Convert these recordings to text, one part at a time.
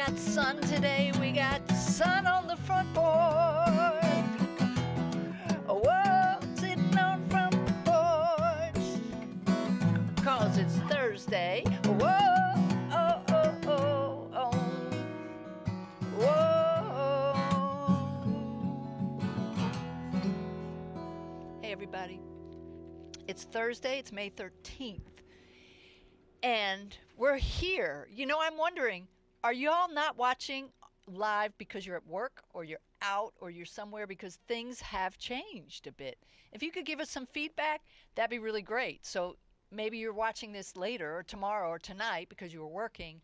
got sun today. We got sun on the front porch. Whoa, sitting on front porch. 'Cause it's Thursday. Whoa, oh, oh, oh, oh. Whoa. Hey, everybody. It's Thursday. It's May 13th. And we're here. You know, I'm wondering, are you all not watching live because you're at work or you're out or you're somewhere because things have changed a bit? If you could give us some feedback, that'd be really great. So maybe you're watching this later or tomorrow or tonight because you were working.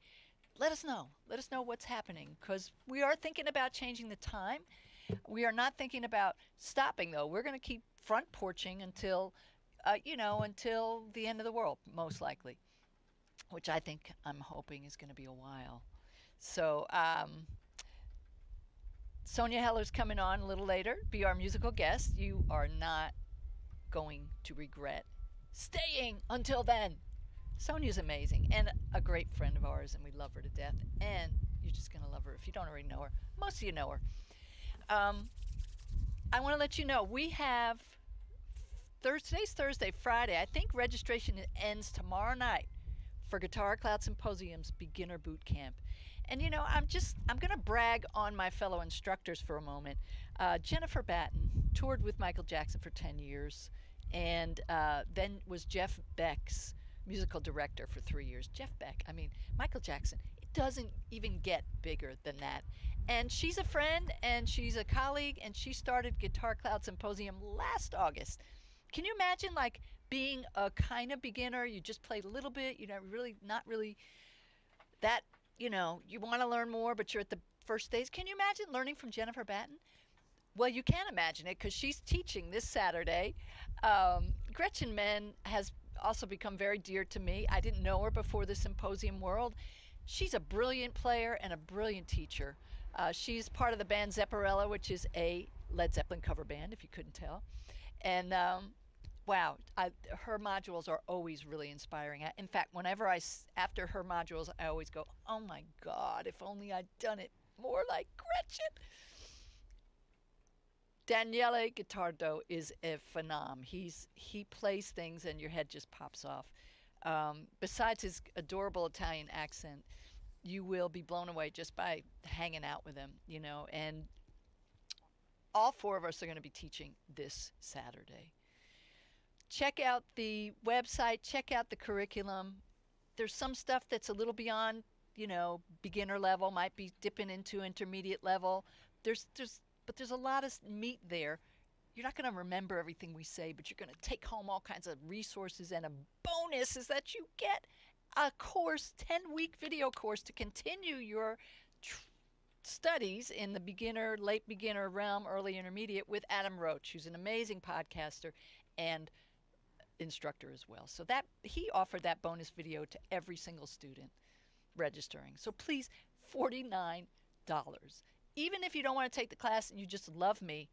Let us know. Let us know what's happening because we are thinking about changing the time. We are not thinking about stopping, though. We're going to keep front porching until, until the end of the world, most likely, which I'm hoping is going to be a while. So Sonya Heller's coming on a little later, be our musical guest. You are not going to regret staying until then. Sonya's amazing and a great friend of ours, and we love her to death. And you're just going to love her if you don't already know her. Most of you know her. I want to let you know we have today's Thursday, Friday. I think registration ends tomorrow night for Guitar Cloud Symposium's Beginner Bootcamp. And I'm going to brag on my fellow instructors for a moment. Jennifer Batten toured with Michael Jackson for 10 years and then was Jeff Beck's musical director for 3 years. Jeff Beck, Michael Jackson, it doesn't even get bigger than that. And she's a friend and she's a colleague, and she started Guitar Cloud Symposium last August. Can you imagine being a kind of beginner? You just play a little bit, really not really that, you want to learn more, but you're at the first stage. Can you imagine learning from Jennifer Batten? Well, you can imagine it because she's teaching this Saturday. Gretchen Menn has also become very dear to me. I didn't know her before the symposium world. She's a brilliant player and a brilliant teacher. She's part of the band Zepparella, which is a Led Zeppelin cover band, if you couldn't tell. And wow, her modules are always really inspiring. In fact, after her modules, I always go, oh my God, if only I'd done it more like Gretchen. Daniele Guittardo is a phenom. He plays things and your head just pops off. Besides his adorable Italian accent, you will be blown away just by hanging out with him, and all four of us are going to be teaching this Saturday. Check out the website, check out the curriculum. There's some stuff that's a little beyond, beginner level, might be dipping into intermediate level. But there's a lot of meat there. You're not going to remember everything we say, but you're going to take home all kinds of resources, and a bonus is that you get a course, 10-week video course to continue your studies in the beginner, late beginner realm, early intermediate with Adam Roach, who's an amazing podcaster and instructor as well. So that he offered that bonus video to every single student registering. So please, $49. Even if you don't want to take the class and you just love me,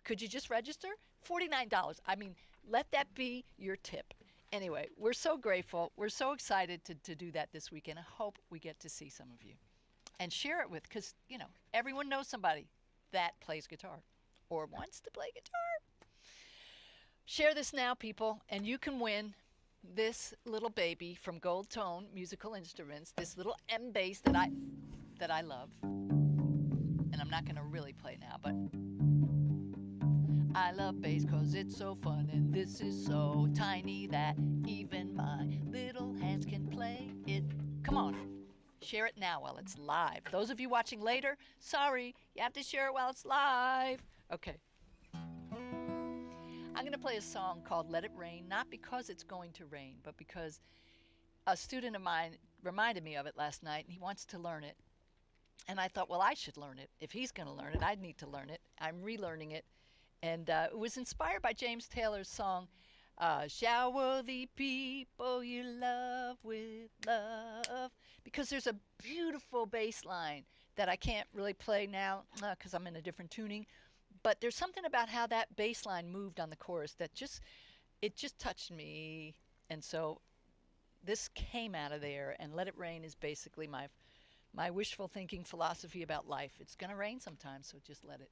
could you just register? $49. Let that be your tip. Anyway, we're so grateful. We're so excited to do that this weekend. I hope we get to see some of you. And share it with, because, everyone knows somebody that plays guitar or wants to play guitar. Share this now, people, and you can win this little baby from Gold Tone Musical Instruments, this little M bass that I love. And I'm not going to really play now, but I love bass because it's so fun, and this is so tiny that even my little hands can play it. Come on, share it now while it's live. Those of you watching later, sorry, you have to share it while it's live. Okay. I'm going to play a song called Let It Rain, not because it's going to rain, but because a student of mine reminded me of it last night, and he wants to learn it. And I thought, well, I should learn it. If he's going to learn it, I need to learn it. I'm relearning it. And it was inspired by James Taylor's song, Shower the People You Love with Love. Because there's a beautiful bass line that I can't really play now because I'm in a different tuning. But there's something about how that bass line moved on the chorus that just touched me. And so this came out of there. And Let It Rain is basically my My wishful thinking philosophy about life. It's going to rain sometimes, so just let it.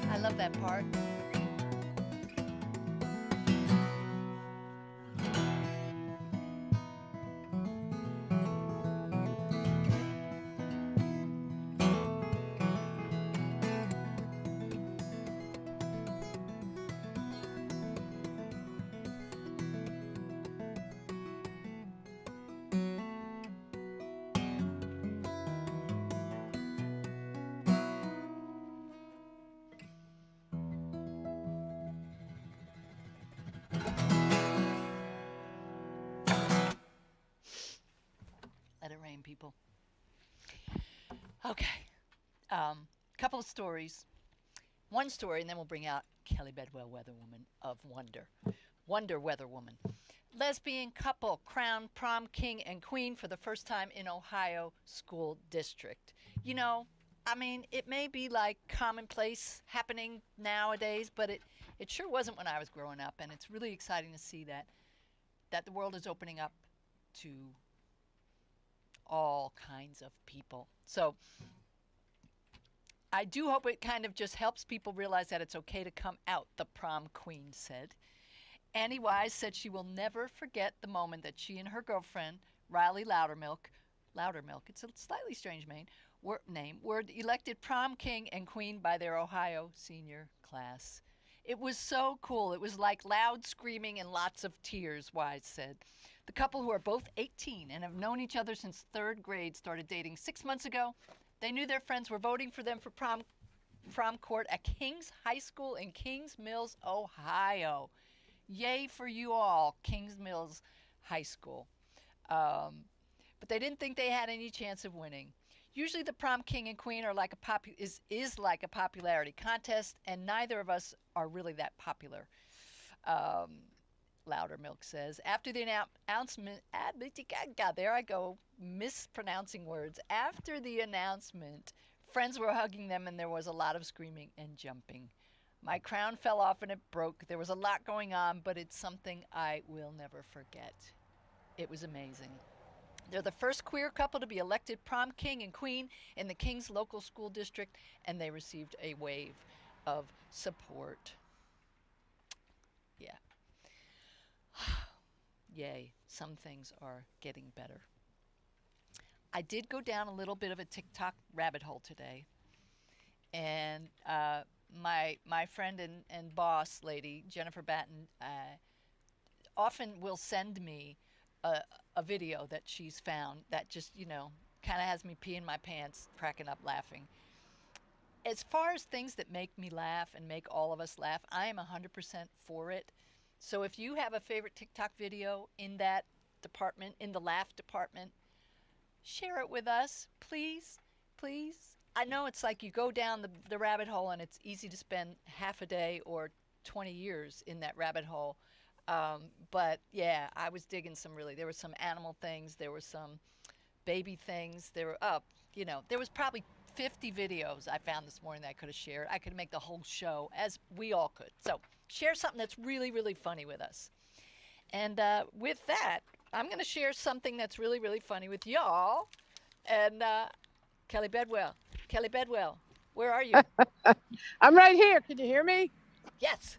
I love that part. Let it rain, people. Okay. Couple of stories. One story, and then we'll bring out Kelly Bedwell, Weather Woman of Wonder. Wonder Weather Woman. Lesbian couple crowned prom king and queen for the first time in Ohio school district. You know, I mean, it may be like commonplace happening nowadays, but it sure wasn't when I was growing up, and it's really exciting to see that the world is opening up to all kinds of people. So I do hope it kind of just helps people realize that it's okay to come out, the prom queen said. Annie Wise said she will never forget the moment that she and her girlfriend, Riley Loudermilk, it's a slightly strange name, were elected prom king and queen by their Ohio senior class. It was so cool. It was like loud screaming and lots of tears, Wise said. The couple, who are both 18 and have known each other since third grade, started dating 6 months ago. They knew their friends were voting for them for prom court at King's High School in Kings Mills, Ohio. Yay for you all, Kings Mills High School. But they didn't think they had any chance of winning. Usually the prom king and queen are like is like a popularity contest, and neither of us are really that popular. Loudermilk says. After the announcement, there I go, mispronouncing words. After the announcement, friends were hugging them and there was a lot of screaming and jumping. My crown fell off and it broke. There was a lot going on, but it's something I will never forget. It was amazing. They're the first queer couple to be elected prom king and queen in the King's local school district, and they received a wave of support. Yeah. Yay, some things are getting better. I did go down a little bit of a TikTok rabbit hole today, and my friend and boss lady, Jennifer Batten, often will send me a, a video that she's found that just, kind of has me peeing my pants, cracking up laughing. As far as things that make me laugh and make all of us laugh, I am 100% for it. So if you have a favorite TikTok video in that department, in the laugh department, share it with us, please. Please. I know it's like you go down the rabbit hole and it's easy to spend half a day or 20 years in that rabbit hole. But yeah, I was digging there were some animal things, there were some baby things. There were there was probably 50 videos I found this morning that I could have shared. I could make the whole show, as we all could. So share something that's really, really funny with us. And with that, I'm going to share something that's really, really funny with y'all. And Kelly Bedwell. Kelly Bedwell, where are you? I'm right here. Can you hear me? Yes.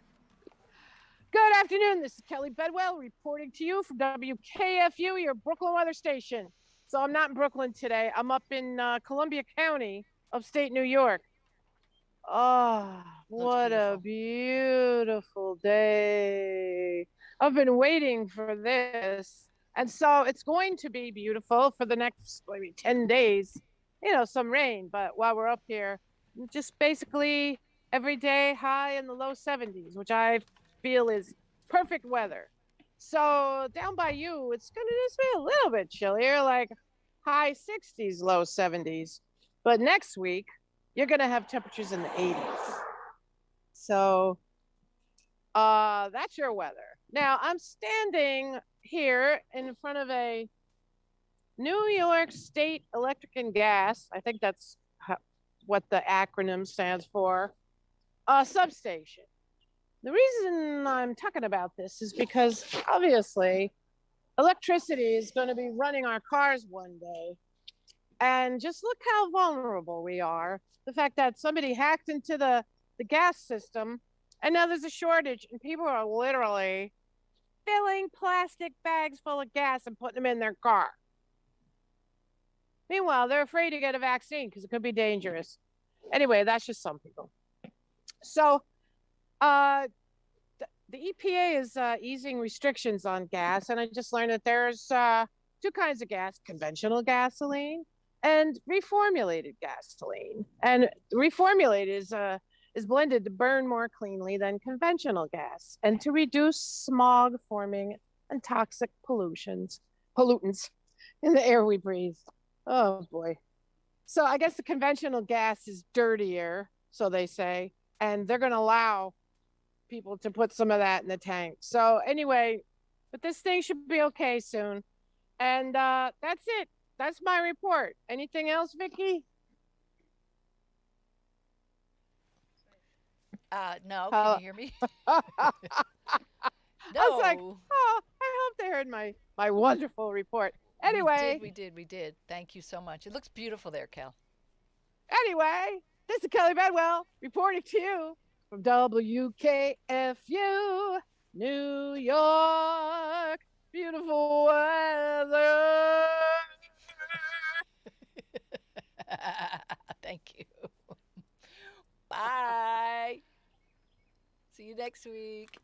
Good afternoon. This is Kelly Bedwell reporting to you from WKFU, your Brooklyn weather station. So I'm not in Brooklyn today. I'm up in Columbia County, upstate New York. Oh, Looks what a beautiful. beautiful day. I've been waiting for this. And so it's going to be beautiful for the next maybe 10 days. Some rain, but while we're up here, just basically every day high in the low 70s, which I feel is perfect weather. So down by you, it's going to just be a little bit chillier, like high 60s, low 70s. But next week, you're going to have temperatures in the 80s. So that's your weather. Now, I'm standing here in front of a New York State Electric and Gas. I think that's what the acronym stands for. A substation. The reason I'm talking about this is because obviously electricity is going to be running our cars one day. And just look how vulnerable we are. The fact that somebody hacked into the gas system and now there's a shortage and people are literally filling plastic bags full of gas and putting them in their car. Meanwhile, they're afraid to get a vaccine because it could be dangerous. Anyway, that's just some people. So the EPA is easing restrictions on gas, and I just learned that there's two kinds of gas: conventional gasoline and reformulated gasoline. And reformulated is blended to burn more cleanly than conventional gas and to reduce smog forming and toxic pollutants in the air we breathe. Oh boy. So I guess the conventional gas is dirtier, so they say, and they're going to allow people to put some of that in the tank. So anyway, but this thing should be okay soon. And that's it. That's my report. Anything else, Vicki? No, can you hear me? I was like, No. oh, I hope they heard my wonderful report. We did, Anyway, we did, we did. Thank you so much. It looks beautiful there, Cal. this is Kelly Bedwell reporting to you from WKFU, New York. Beautiful weather. Thank you. Bye. See you next week.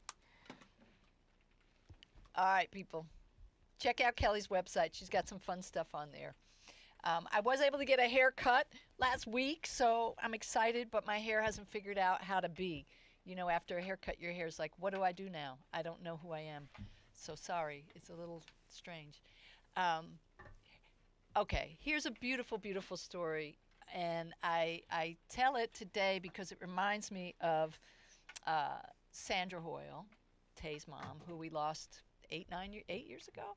All right, people. Check out Kelly's website. She's got some fun stuff on there. I was able to get a haircut last week, so I'm excited, but my hair hasn't figured out how to be. After a haircut, your hair's like, what do I do now? I don't know who I am. So sorry. It's a little strange. Um, okay, here's a beautiful, beautiful story. And I tell it today because it reminds me of Sandra Hoyle, Tay's mom, who we lost 8 years ago.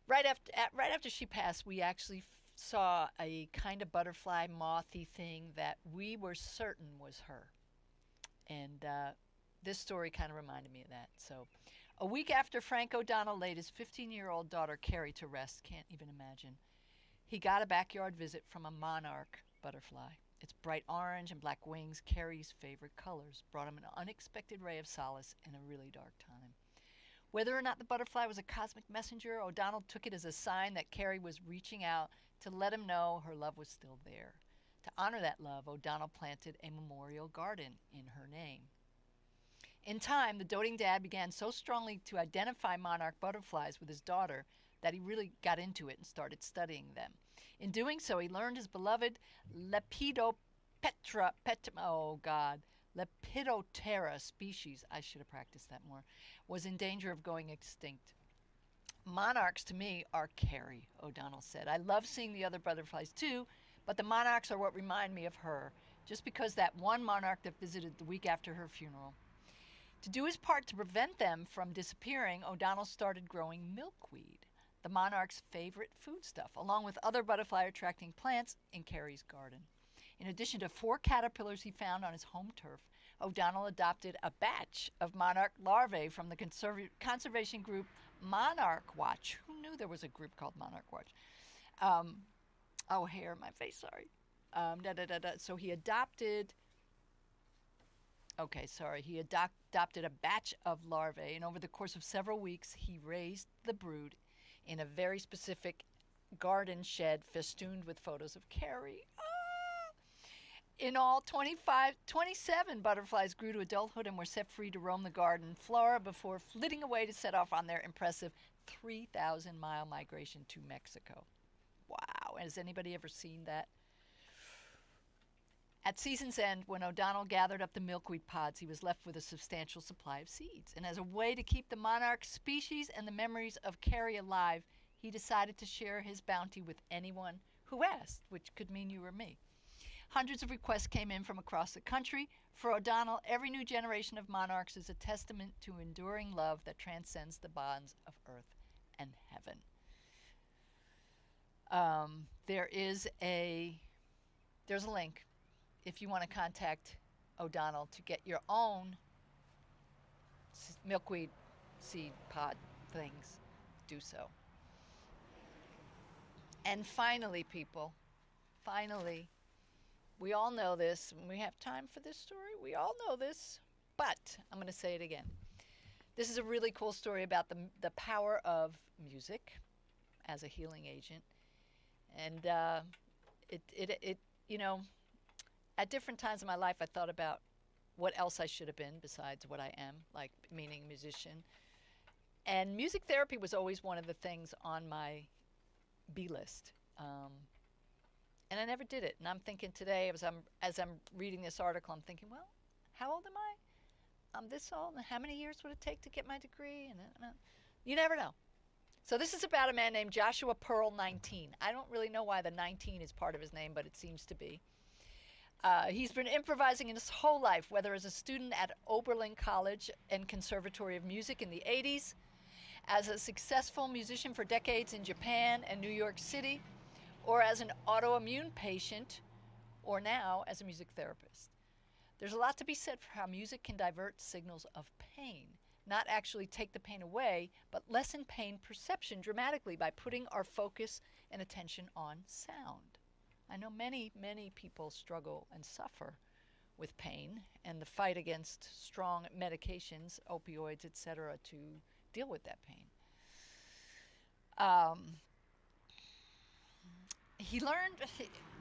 Right after she passed, we actually saw a kind of butterfly mothy thing that we were certain was her. And this story kind of reminded me of that. So, a week after Frank O'Donnell laid his 15-year-old daughter Carrie to rest, can't even imagine, he got a backyard visit from a monarch butterfly. Its bright orange and black wings, Carrie's favorite colors, brought him an unexpected ray of solace in a really dark time. Whether or not the butterfly was a cosmic messenger, O'Donnell took it as a sign that Carrie was reaching out to let him know her love was still there. To honor that love, O'Donnell planted a memorial garden in her name. In time, the doting dad began so strongly to identify monarch butterflies with his daughter that he really got into it and started studying them. In doing so, he learned his beloved oh God, Lepidoptera species, I should have practiced that more, was in danger of going extinct. Monarchs to me are Carrie, O'Donnell said. I love seeing the other butterflies too, but the monarchs are what remind me of her, just because that one monarch that visited the week after her funeral. To do his part to prevent them from disappearing, O'Donnell started growing milkweed, the monarch's favorite foodstuff, along with other butterfly attracting plants in Carrie's garden. In addition to 4 caterpillars he found on his home turf, O'Donnell adopted a batch of monarch larvae from the conservation group Monarch Watch. Who knew there was a group called Monarch Watch? Hair in my face, sorry. So he adopted he adopted a batch of larvae, and over the course of several weeks, he raised the brood in a very specific garden shed festooned with photos of Carrie. In all, 27 butterflies grew to adulthood and were set free to roam the garden flora before flitting away to set off on their impressive 3,000-mile migration to Mexico. Wow, has anybody ever seen that? At season's end, when O'Donnell gathered up the milkweed pods, he was left with a substantial supply of seeds. And as a way to keep the monarch species and the memories of Carrie alive, he decided to share his bounty with anyone who asked, which could mean you or me. Hundreds of requests came in from across the country. For O'Donnell, every new generation of monarchs is a testament to enduring love that transcends the bonds of earth and heaven. There's a link if you want to contact O'Donnell to get your own milkweed seed pod things. Do so. And finally, people, we all know this. We have time for this story. We all know this, but I'm going to say it again. This is a really cool story about the power of music as a healing agent. And at different times in my life, I thought about what else I should have been besides what I am, like meaning musician. And music therapy was always one of the things on my B list. And I never did it. And I'm thinking today, as I'm reading this article, I'm thinking, well, how old am I? I'm this old. And how many years would it take to get my degree? And you never know. So this is about a man named Joshua Pearl 19. I don't really know why the 19 is part of his name, but it seems to be. He's been improvising in his whole life, whether as a student at Oberlin College and Conservatory of Music in the 80s, as a successful musician for decades in Japan and New York City, or as an autoimmune patient, or now as a music therapist. There's a lot to be said for how music can divert signals of pain, not actually take the pain away, but lessen pain perception dramatically by putting our focus and attention on sound. I know many, many people struggle and suffer with pain and the fight against strong medications, opioids, etc., to deal with that pain.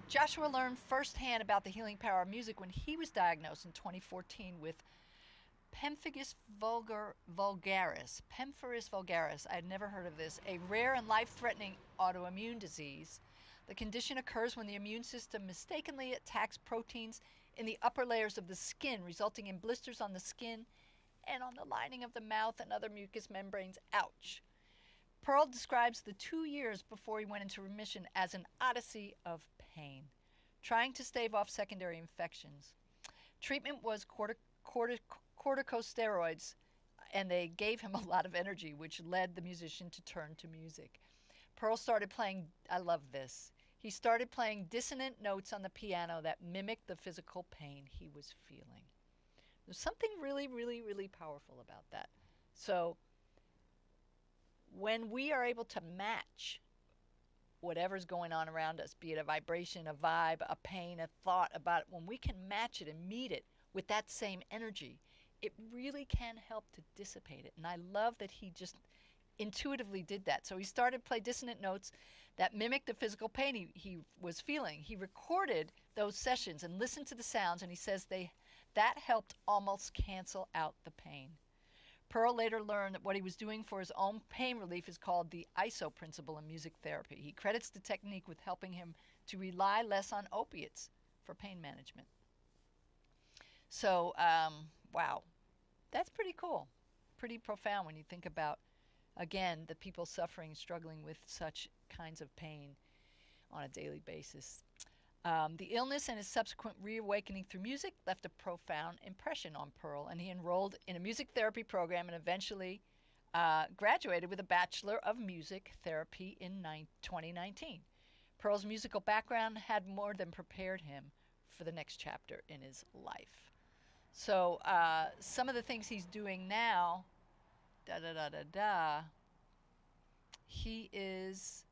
Joshua learned firsthand about the healing power of music when he was diagnosed in 2014 with pemphigus vulgaris. Pemphigus vulgaris, I had never heard of this, a rare and life-threatening autoimmune disease. The condition occurs when the immune system mistakenly attacks proteins in the upper layers of the skin, resulting in blisters on the skin and on the lining of the mouth and other mucous membranes. Ouch. Pearl describes the 2 years before he went into remission as an odyssey of pain, trying to stave off secondary infections. Treatment was corticosteroids, and they gave him a lot of energy, which led the musician to turn to music. Pearl started playing, I love this, he started playing dissonant notes on the piano that mimicked the physical pain he was feeling. There's something really, really, really powerful about that. So when we are able to match whatever's going on around us, be it a vibration, a vibe, a pain, a thought about it, when we can match it and meet it with that same energy, it really can help to dissipate it. And I love that he just intuitively did that. So he started to play dissonant notes that mimicked the physical pain he was feeling. He recorded those sessions and listened to the sounds, and he says That helped almost cancel out the pain. Pearl later learned that what he was doing for his own pain relief is called the ISO principle in music therapy. He credits the technique with helping him to rely less on opiates for pain management. So, wow, that's pretty cool, pretty profound when you think about, again, the people suffering and struggling with such kinds of pain on a daily basis. The illness and his subsequent reawakening through music left a profound impression on Pearl, and he enrolled in a music therapy program and eventually graduated with a Bachelor of Music Therapy in 2019. Pearl's musical background had more than prepared him for the next chapter in his life. So, some of the things he's doing now, da da da da da, he is.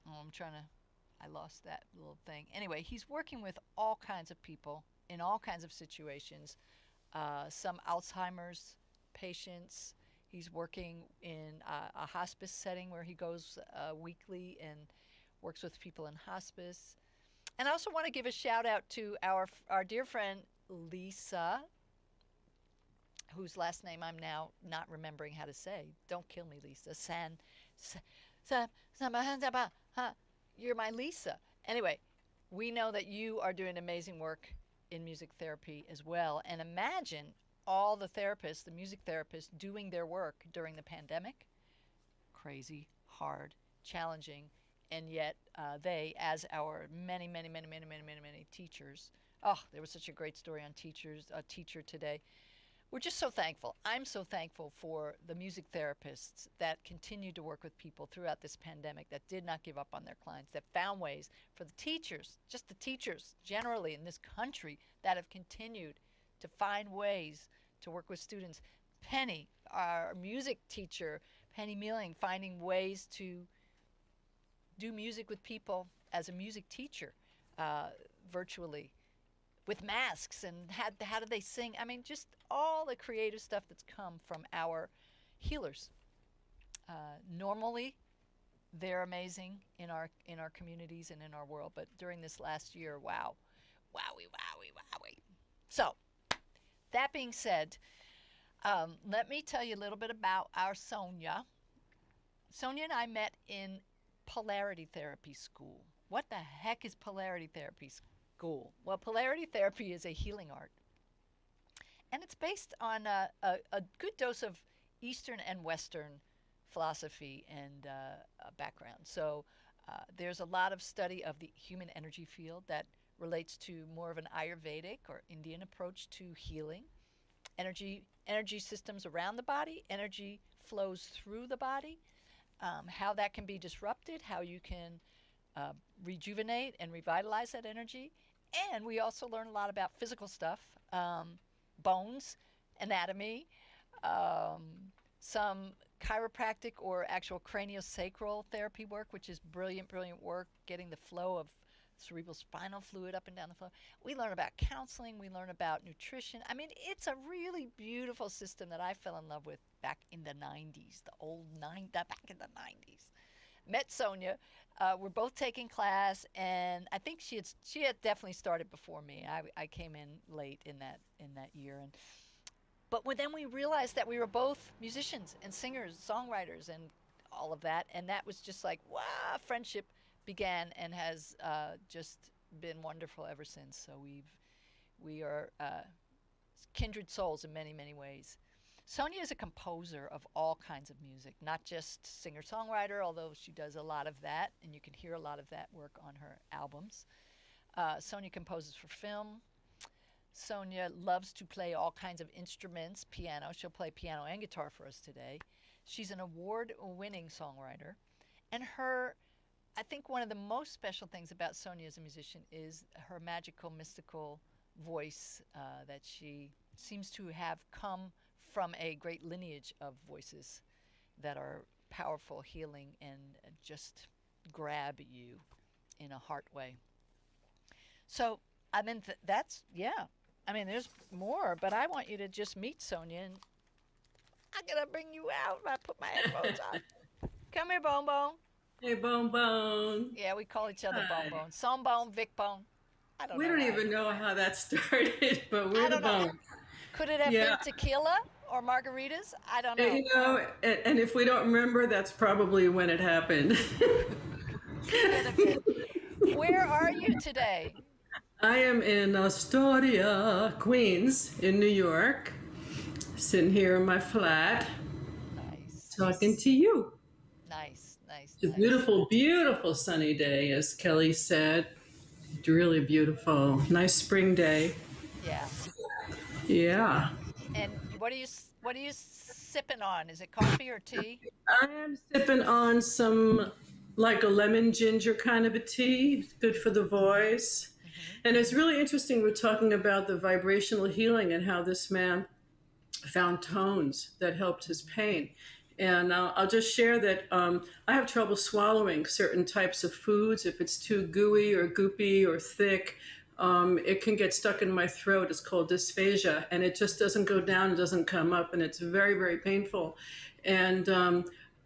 Oh, I'm trying to. I lost that little thing. Anyway, he's working with all kinds of people in all kinds of situations. Some Alzheimer's patients. He's working in a hospice setting where he goes weekly and works with people in hospice. And I also want to give a shout out to our dear friend Lisa, whose last name I'm now not remembering how to say. Don't kill me, Lisa. You're my Lisa. Anyway, we know that you are doing amazing work in music therapy as well. And imagine all the therapists, the music therapists, doing their work during the pandemic. Crazy, hard, challenging, and yet they, as our many teachers. Oh, there was such a great story on a teacher today. We're just so thankful. I'm so thankful for the music therapists that continued to work with people throughout this pandemic, that did not give up on their clients, that found ways, for the teachers, just the teachers generally in this country, that have continued to find ways to work with students. Penny, our music teacher, Penny Mealing, finding ways to do music with people as a music teacher virtually, with masks, and how do they sing? I mean, just all the creative stuff that's come from our healers. Normally, they're amazing in our communities and in our world, but during this last year, wow, wowie. So, that being said, let me tell you a little bit about our Sonya. Sonya and I met in polarity therapy school. What the heck is polarity therapy school? Well, polarity therapy is a healing art, and it's based on a good dose of Eastern and Western philosophy and background. So there's a lot of study of the human energy field that relates to more of an Ayurvedic or Indian approach to healing. Energy systems around the body, energy flows through the body, how that can be disrupted, how you can rejuvenate and revitalize that energy. And we also learn a lot about physical stuff, bones, anatomy, um, some chiropractic or actual craniosacral therapy work, which is brilliant work, getting the flow of cerebral spinal fluid up and down the flow. We learn about counseling, we learn about nutrition. I mean, it's a really beautiful system that I fell in love with back in the 90s, back in the 90s. Met Sonya. We're both taking class, and I think she had definitely started before me. I came in late in that year, but then we realized that we were both musicians and singers, songwriters, and all of that, and that was just like, wow, friendship began and has just been wonderful ever since. So we are kindred souls in many ways. Sonya is a composer of all kinds of music, not just singer-songwriter, although she does a lot of that, and you can hear a lot of that work on her albums. Sonya composes for film. Sonya loves to play all kinds of instruments, piano. She'll play piano and guitar for us today. She's an award-winning songwriter. And I think one of the most special things about Sonya as a musician is her magical, mystical voice that she seems to have come from a great lineage of voices that are powerful, healing, and just grab you in a heart way. So, I mean, yeah. I mean, there's more, but I want you to just meet Sonya, and I'm going to bring you out if I put my headphones on. Come here, Bone. Hey, Bone. Yeah, we call each other Hi. Bone. Some Bone, Vic Bone. I don't We know don't why. even know how that started, but I we're the don't know. bones. Could it have Yeah. been tequila or margaritas? I don't And, know. and if we don't remember, that's probably when it happened. Could have been. Where are you today? I am in Astoria, Queens, in New York, sitting here in my flat, Nice. talking to you. Nice, nice, It's a nice. beautiful, beautiful sunny day, as Kelly said. Really beautiful. Nice spring day. Yeah, yeah. Yeah. And what are you sipping on? Is it coffee or tea? I am sipping on some, like a lemon ginger kind of a tea. It's good for the voice. Mm-hmm. And it's really interesting. We're talking about the vibrational healing and how this man found tones that helped his pain. And I'll just share that I have trouble swallowing certain types of foods. If it's too gooey or goopy or thick, it can get stuck in my throat. It's called dysphagia, and it just doesn't go down, it doesn't come up, and it's very, very painful. And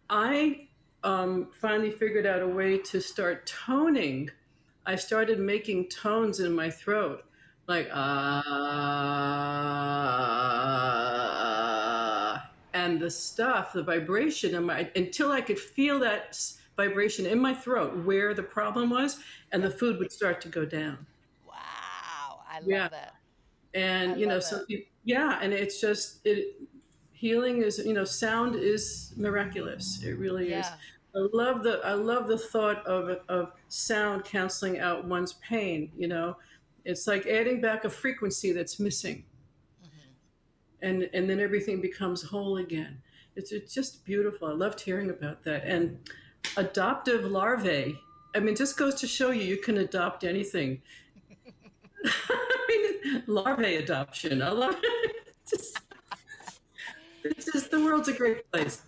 I finally figured out a way to start toning. I started making tones in my throat, like and the stuff, the vibration in my, until I could feel that vibration in my throat where the problem was, and the Yep. food would start to go down. Wow, I Yeah. love that. I And love some that. people, yeah, and it's just it, healing is, sound is miraculous. It really is. Yeah. I love the thought of sound canceling out one's pain. It's like adding back a frequency that's missing, Hmm. and then everything becomes whole again. It's just beautiful. I loved hearing about that. And adoptive larvae, I mean, just goes to show you can adopt anything. I mean, larvae adoption. I love it. It's just the world's a great place.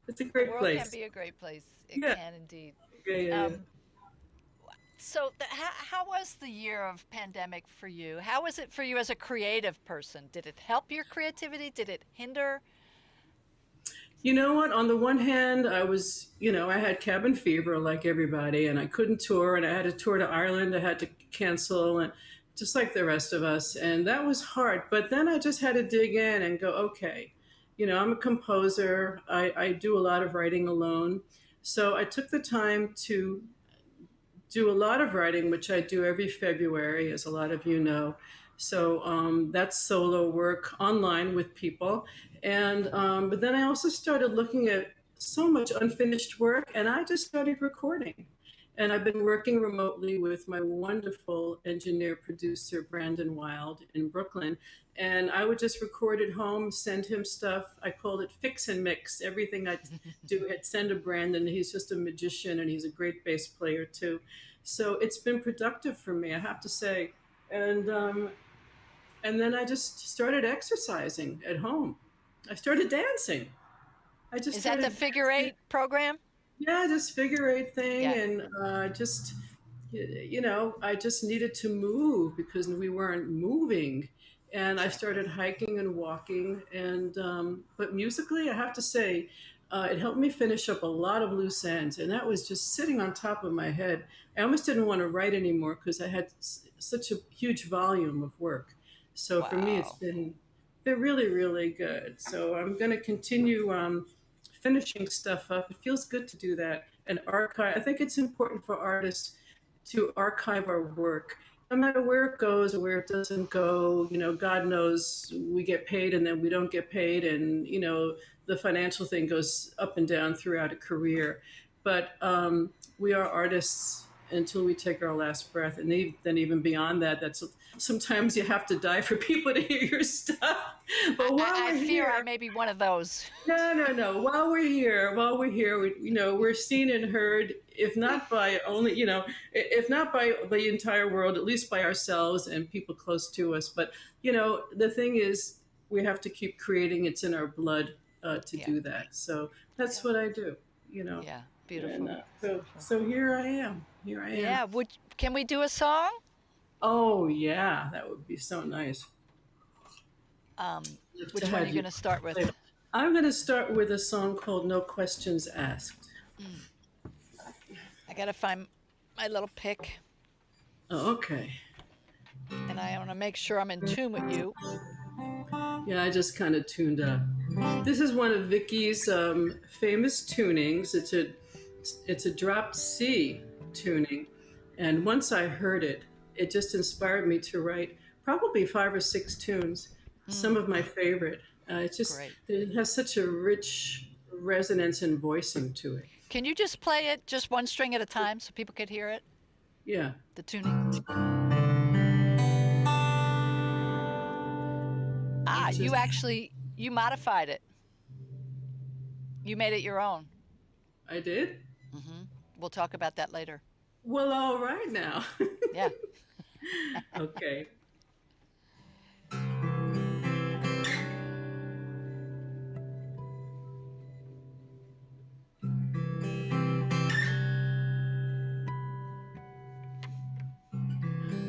It's a The great world can place. be a great place. It Yeah, can indeed. yeah, yeah, yeah. Um, how was the year of pandemic for you? How was it for you as a creative person? Did it help your creativity? Did it hinder? You know what? On the one hand, I had cabin fever like everybody, and I couldn't tour, and I had to tour to Ireland. I had to cancel, and just like the rest of us, and that was hard. But then I just had to dig in and go, okay, I'm a composer. I do a lot of writing alone, so I took the time to do a lot of writing, which I do every February, as a lot of you know. So that's solo work online with people. And but then I also started looking at so much unfinished work, and I just started recording. And I've been working remotely with my wonderful engineer producer Brandon Wild in Brooklyn. And I would just record at home, send him stuff. I called it fix and mix. Everything I do, I'd send to Brandon. He's just a magician, and he's a great bass player too. So it's been productive for me, I have to say. And then I just started exercising at home. I started dancing. I just Is that the started figure dancing. eight program? Yeah, this figure eight thing, Yeah. and I just needed to move because we weren't moving, and I Exactly. started hiking and walking, and but musically, I have to say, it helped me finish up a lot of loose ends, and that was just sitting on top of my head. I almost didn't want to write anymore because I had such a huge volume of work. So for me, it's Wow. been really, really good. So I'm going to continue finishing stuff up. It feels good to do that and archive. I think it's important for artists to archive our work, no matter where it goes or where it doesn't go. God knows we get paid and then we don't get paid, and the financial thing goes up and down throughout a career. But we are artists until we take our last breath, and then even beyond that, that's sometimes you have to die for people to hear your stuff. But while I we're fear I here, may be one of those. no, no, no. While we're here, we're seen and heard, if not by only, if not by the entire world, at least by ourselves and people close to us. But the thing is, we have to keep creating. It's in our blood to Yeah. do that. So that's Yeah. what I do. You know, Yeah. and Beautiful. so Beautiful. so here I am. Here I am. Yeah. Can we do a song? Oh yeah, that would be so nice. Love to Which one are have you you going to start with? play. I'm going to start with a song called "No Questions Asked." Mm. I got to find my little pick. Oh, okay. I want to make sure I'm in tune with you. Yeah, I just kind of tuned up. This is one of Vicki's famous tunings. It's a drop C tuning, and once I heard it, it just inspired me to write probably 5 or 6 tunes. Some of my favorite. Great. It has such a rich resonance and voicing to it. Can you just play it just one string at a time so people could hear it? Yeah. The tuning. You modified it. You made it your own. I did. We'll talk about that later. Well, all right now. Yeah. Okay.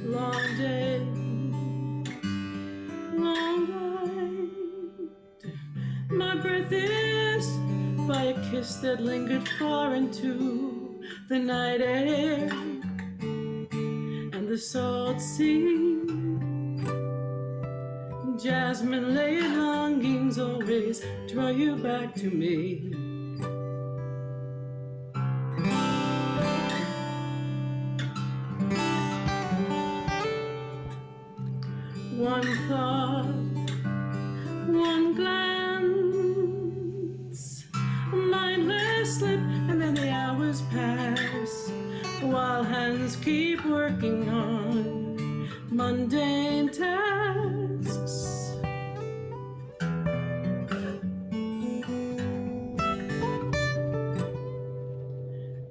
Long day, long night. My breath is by a kiss that lingered far into the night air, and the salt sea. Jasmine layered longings always draw you back to me. One thought, one glance, a mindless slip, and then the hours pass, while hands keep working on mundane tasks.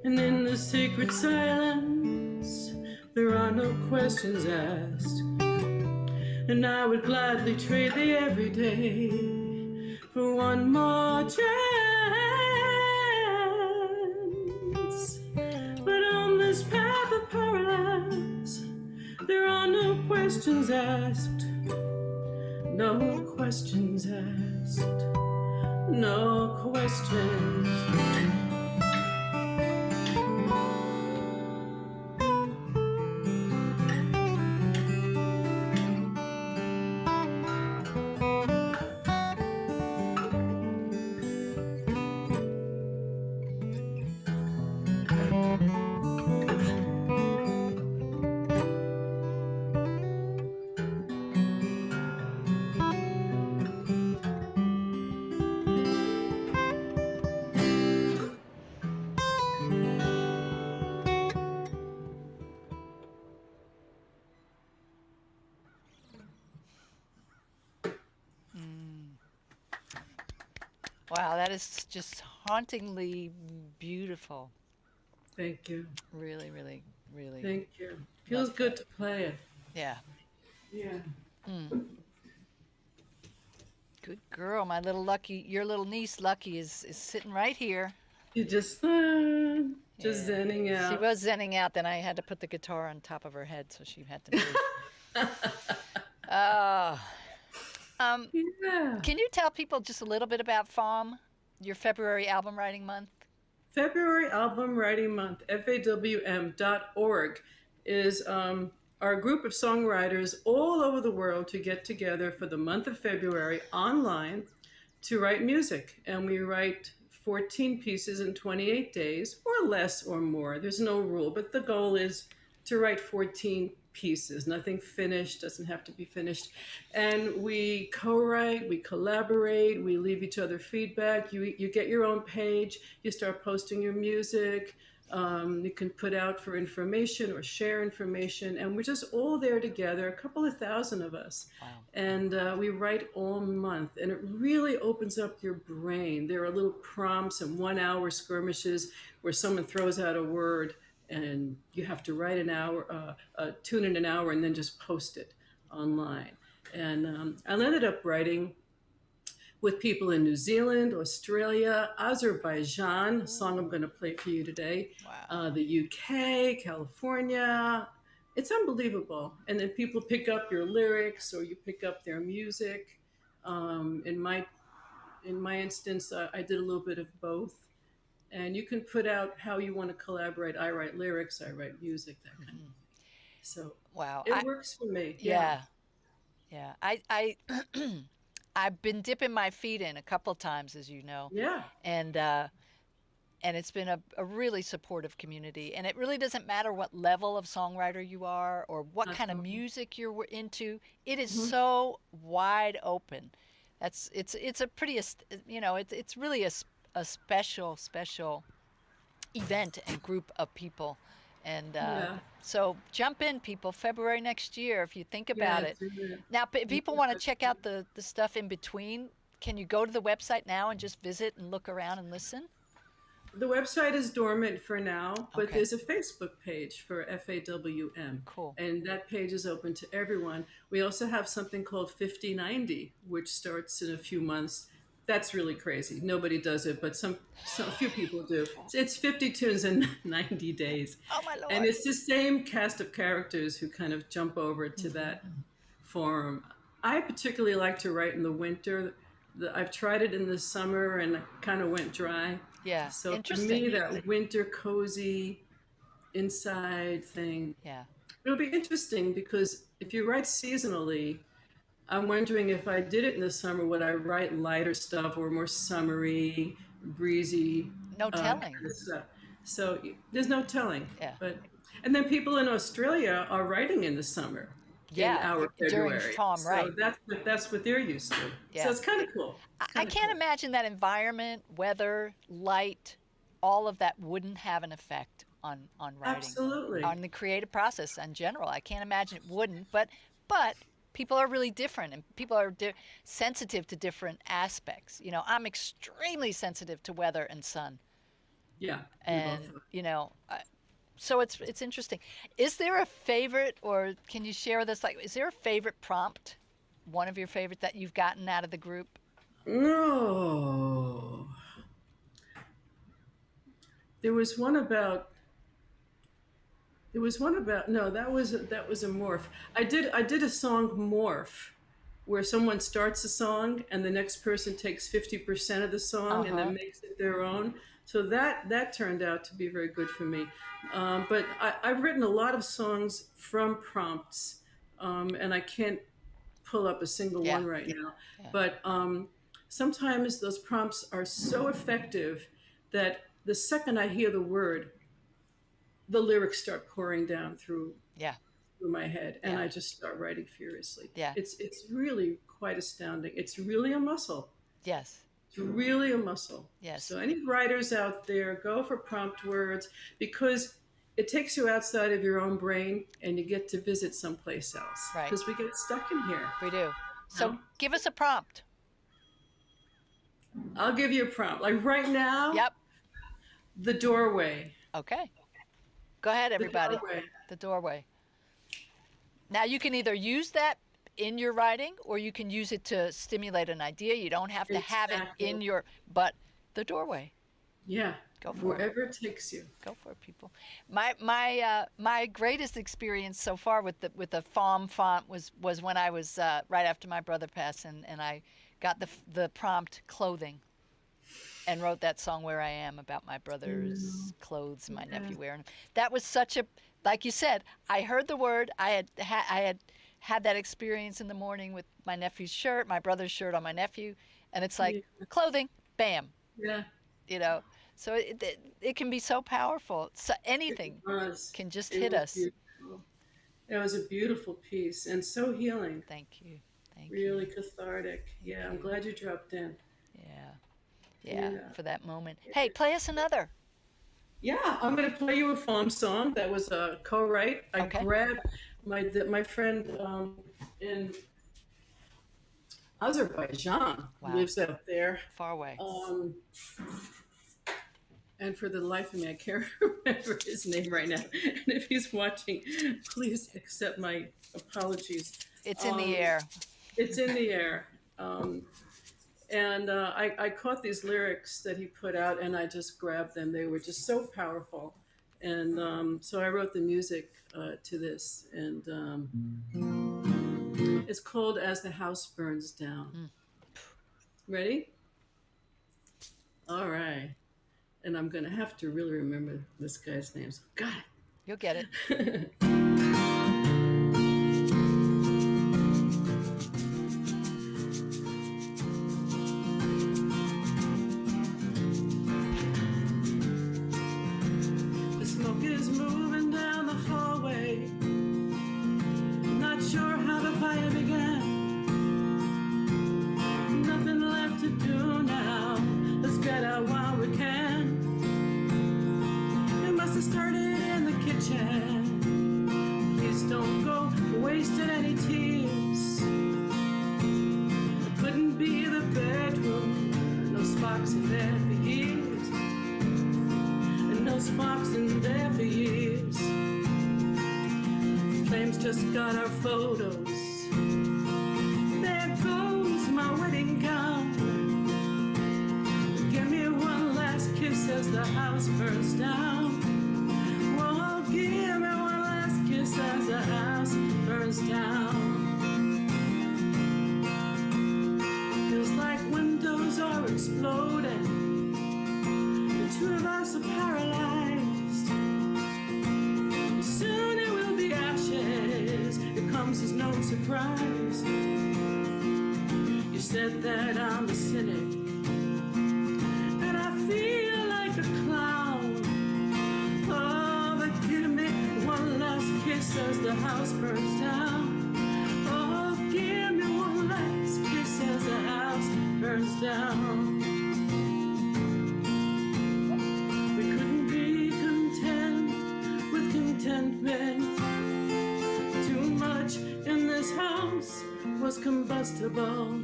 And in the sacred silence, there are no questions asked. And I would gladly trade the everyday for one more chance. But on this path of parallax, there are no questions asked. No questions asked. No questions. Wow, that is just hauntingly beautiful. Thank you. Really, really, really. Thank you. Feels good to play it. Yeah. Yeah. Good girl. My little Lucky, your little niece Lucky is sitting right here. You just zenning out. She was zenning out, then I had to put the guitar on top of her head, so she had to move. Yeah. Can you tell people just a little bit about FAWM, your February album writing month? February Album Writing Month, FAWM.org, is our group of songwriters all over the world to get together for the month of February online to write music. And we write 14 pieces in 28 days, or less or more. There's no rule, but the goal is to write 14 pieces. Nothing finished, doesn't have to be finished. And we co-write, we collaborate, we leave each other feedback. You get your own page, you start posting your music. You can put out for information or share information. And we're just all there together, a couple of thousand of us. Wow. And we write all month. And it really opens up your brain. There are little prompts and 1 hour skirmishes where someone throws out a word and you have to write an hour, tune in an hour, and then just post it online. And I ended up writing with people in New Zealand, Australia, Azerbaijan, a song I'm going to play for you today, Wow. the UK, California. It's unbelievable. And then people pick up your lyrics or you pick up their music. In my instance, I did a little bit of both. And you can put out how you want to collaborate. I write lyrics, I write music, that kind of thing. So Wow. It works for me. Yeah. Yeah. Yeah. I've been dipping my feet in a couple times, as you know, Yeah. and it's been a really supportive community. And it really doesn't matter what level of songwriter you are or what That's kind of awesome. music you're into. It is Hmm. so wide open. It's a pretty it's really a special event and group of people. And Yeah. so jump in, people. February next year, if you think about Yeah. it. Do it. Now, if Do people want to it. check out the stuff in between, can you go to the website now and just visit and look around and listen? The website is dormant for now, but Okay, there's a Facebook page for FAWM, cool. and that page is open to everyone. We also have something called 5090, which starts in a few months. That's really crazy. Nobody does it, but some a few people do. It's 50 tunes in 90 days. Oh my And lord. it's the same cast of characters who kind of jump over to that form. I particularly like to write in the winter. I've tried it in the summer and it kind of went dry. Yeah, So for interesting. me, that winter cozy inside thing, Yeah. it'll be interesting because if you write seasonally, I'm wondering if I did it in the summer, would I write lighter stuff or more summery, breezy No telling. kind of stuff? So there's no telling. Yeah. But and then people in Australia are writing in the summer in Yeah, our during February. farm, So right? that's what they're used to. So Yeah. it's kind of cool. It's I kind of can't cool. imagine that environment, weather, light, all of that wouldn't have an effect on writing, Absolutely. on the creative process in general. I can't imagine it wouldn't, but people are really different and people are sensitive to different aspects. I'm extremely sensitive to weather and sun, Yeah, we both and are. so it's interesting. Is there a favorite, or can you share with us? Like, is there a favorite prompt, one of your favorite that you've gotten out of the group? No. There was one about no, that was a morph. I did a song morph where someone starts a song and the next person takes 50% of the Uh song and huh. then makes it their own. So that turned out to be very good for me. But I've written a lot of songs from prompts, and I can't pull up a single Yeah. one right now. Yeah. But sometimes those prompts are so effective that the second I hear the word, the lyrics start pouring down Yeah. through my head, and Yeah. I just start writing furiously. Yeah. It's really quite astounding. It's really a muscle. Yes. It's really a muscle. Yes. So any writers out there, go for prompt words because it takes you outside of your own brain and you get to visit someplace else Right. because we get stuck in here. We do. So No? give us a prompt. I'll give you a prompt. Like right now, Yep. the doorway. Okay. Go ahead, The everybody. doorway. The doorway. Now you can either use that in your writing or you can use it to stimulate an idea. You don't have to have it Exactly. in your, but the doorway. Yeah. Go for it. Wherever it takes you. Go for it, people. My greatest experience so far with the FOM font was when I was right after my brother passed, and I got the prompt clothing, and wrote that song "Where I Am" about my I know. brother's clothes, and my Yeah. nephew wearing them. That was such a, like you said, I heard the word. I had that experience in the morning with my nephew's shirt, my brother's shirt on my nephew, and it's like Yeah. clothing, bam, Yeah. you know. So it can be so powerful. So It anything was. can just It hit was us. beautiful. It was a beautiful piece and so healing. Thank you. Thank Really you. cathartic. Thank Yeah, I'm you. glad you dropped in. Yeah. Yeah. Yeah. For that moment. Hey, play us another. Yeah, I'm going to play you a farm song that was a co-write. I Okay. grabbed my friend in Azerbaijan who Wow. lives out there. Far away. Um, and for the life of me, I can't remember his name right now. And if he's watching, please accept my apologies. It's in the Um, air. it's in the air. And I caught these lyrics that he put out and I just grabbed them. They were just so powerful. And so I wrote the music to this. And it's called As the House Burns Down. Mm. Ready? All right. And I'm going to have to really remember this guy's name. So, got You'll get it. it. moving down the hallway, not sure how the fire began. Nothing left to do now. Let's get out while we can. It must have started in the kitchen. Please don't go wasting any tears. It couldn't be the bedroom. No sparks in there for years. And no sparks in there for years. Flames just got our photos. There goes my wedding gown. Give me one last kiss as the house burns down. Whoa, give me one last kiss as the house burns down. Feels like windows are exploding. The two of us are paralyzed. Soon it will be ashes. It comes as no surprise. You said that I'm a cynic, and I feel like a clown. Oh, but give me one last kiss as the house burns down. Oh, give me one last kiss as the house burns down. We couldn't be content with contentment. Too much in this house was combustible.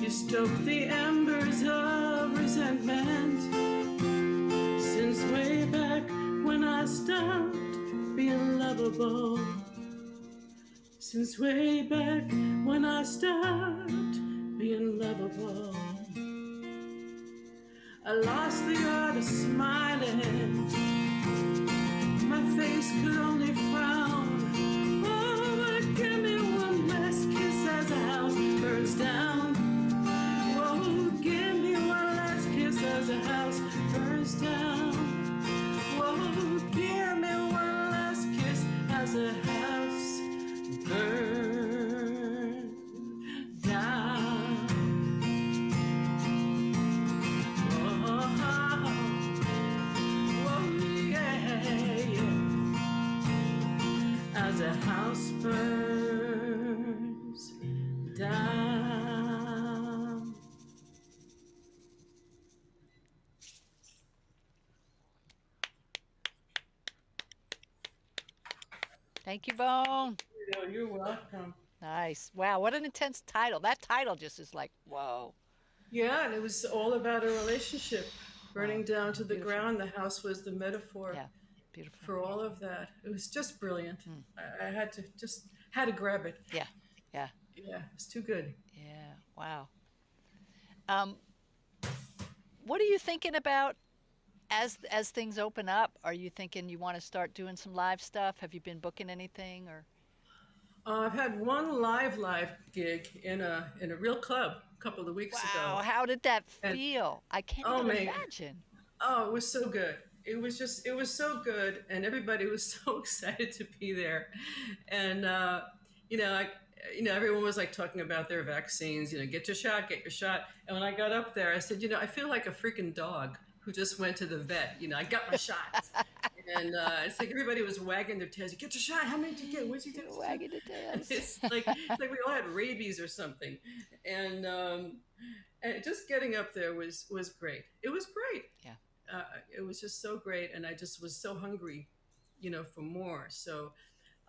You stoked the embers of resentment. Since way back when I stopped being lovable. Since way back when I stopped being lovable. I lost the art of smiling. My face could only frown. Oh, but give me one last kiss as the house burns down. Whoa, give me one last kiss as the house burns down. Whoa, give me one last kiss as the house burns down. Whoa, whoa, yeah, yeah. As the house burns down. Thank you, Bone. You're welcome. Nice. Wow, what an intense title. That title just is like, whoa. Yeah, and it was all about a relationship burning Wow. down to the Beautiful. ground. The house was the metaphor Yeah, beautiful. for all of that. It was just brilliant. Mm. I had to grab it. Yeah, yeah, Yeah, it's too good. yeah. Wow. Um, what are you thinking about as things open up? Are you thinking you want to start doing some live stuff? Have you been booking anything or? I've had one live gig in a real club a couple of weeks Wow, ago. how did that And feel? I can't oh even man, imagine. oh, it was so good. It was so good, and everybody was so excited to be there. And you know, I, everyone was like talking about their vaccines. You know, get your shot, get your shot. And when I got up there, I said, I feel like a freaking dog who just went to the vet. I got my shots. And it's like everybody was wagging their tails. Get your shot. How many did you get? What'd you get? Wagging the tails. It's like we all had rabies or something. And just getting up there was great. It was great. Yeah. It was just so great, and I just was so hungry, for more. So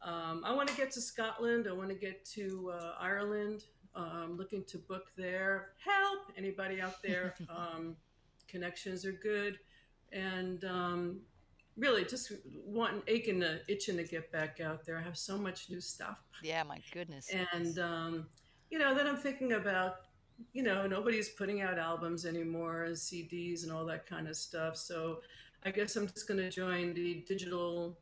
I want to get to Scotland. I want to get to Ireland. Looking to book there. Help anybody out there. Connections are good, and really just aching, itching to get back out there. I have so much new stuff. Yeah, my goodness. And then I'm thinking about, nobody's putting out albums anymore and CDs and all that kind of stuff. So I guess I'm just going to join the digital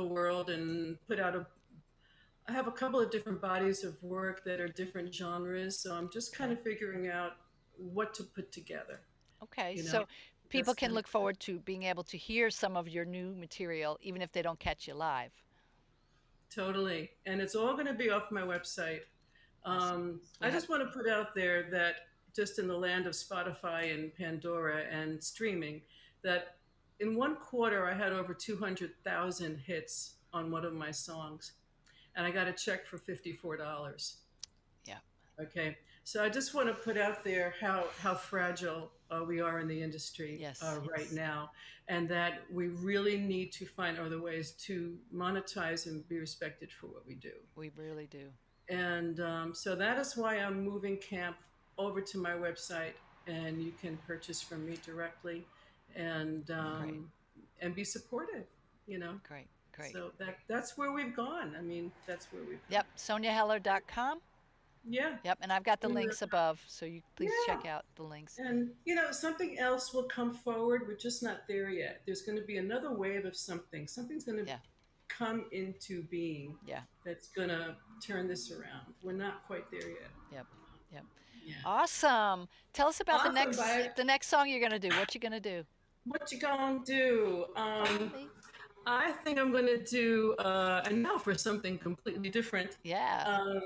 world and I have a couple of different bodies of work that are different genres. So I'm just kind of figuring out what to put together. Okay, so people can look forward to being able to hear some of your new material, even if they don't catch you live. Totally. And it's all going to be off my website. I just want to put out there that just in the land of Spotify and Pandora and streaming, that in one quarter, I had over 200,000 hits on one of my songs, and I got a check for $54. Yeah. Okay, so I just want to put out there how fragile we are in the industry Yes. right Yes. now, and that we really need to find other ways to monetize and be respected for what we do. We really do. And so that is why I'm moving camp over to my website, and you can purchase from me directly, and Great. and be supportive. You know, Great. Great. so that's where we've gone. I mean, that's where we've gone. Yep. SonyaHeller.com. Yeah. Yep. And I've got the And, links above, so you please yeah. check out the links. And something else will come forward. We're just not there yet. There's going to be another wave of something. Something's going to Yeah. come into being. Yeah. That's going to turn this around. We're not quite there yet. Yep. Yep. Yeah. Awesome. Tell us about Awesome, bye. the next song you're gonna do. What you gonna do? What you gonna do? Me? I think I'm gonna do, and now for something completely different. Yeah.